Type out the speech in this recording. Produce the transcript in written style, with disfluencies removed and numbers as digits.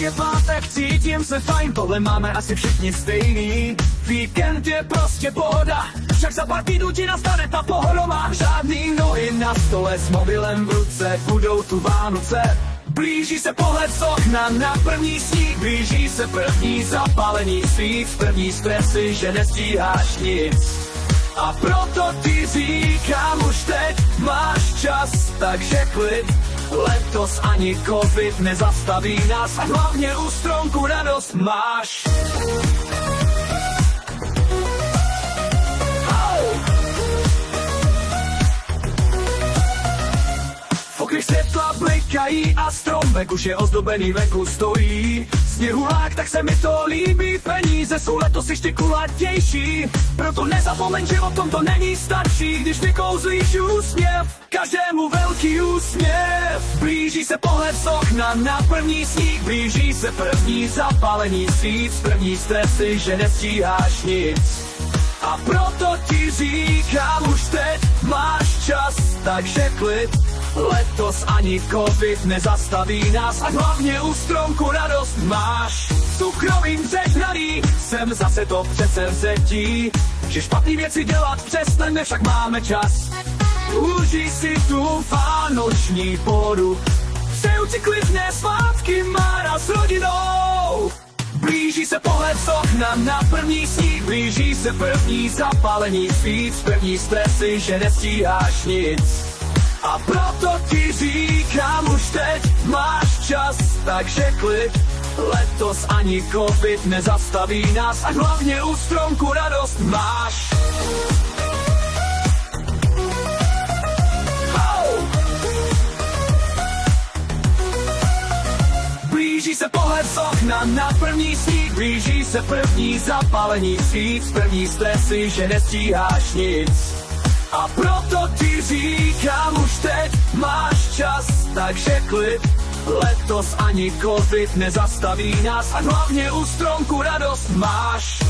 je pátek, cítím se fajn, tohle máme asi všichni stejný. Víkend je prostě pohoda, však za pár týdnů ti nastane ta pohodová. Žádný nohy na stole s mobilem v ruce, budou tu Vánoce. Blíží se pohled z okna na první sníh, blíží se první zapálení svíc, první stresy, že nestíháš nic. A proto ti říkám, už teď máš čas, takže klid. Letos ani covid nezastaví nás a hlavně u stromku radost máš. Okry světla blikají a stromek už je ozdobený, venku stojí sněhulák, tak se mi to líbí. Peníze jsou letos ještě kulatější, proto nezapomeň, že o tom to není stačí. Když vykouzlíš úsměv, každému velký úsměv. Blíží se pohled z okna na první sníh, blíží se první zapálení svíc, první stresy, že nestíháš nic. A proto ti říkám, už teď máš čas, takže klid. Letos ani covid nezastaví nás a hlavně u stromku radost máš. Cukrovým přehnaný jsem zase to předsevzetí, že špatný věci dělat přestaňme, však máme čas. Užij si tu vánoční pohodu, přeju ti klidné svátky, Mára s rodinou. Blíží se pohled z okna na první sníh, blíží se první zapálení svíc, první stresy, že nestíháš nic. A proto ti říkám, už teď máš čas, takže klid. Letos ani covid nezastaví nás a hlavně u stromku radost máš. Blíží se pohled z okna na první sníh, blíží se první zapálení svíc, první stresy, že nestíháš nic. A proto ti říkám, už teď máš čas, takže klid. Letos ani covid nezastaví nás a hlavně u stromku radost máš.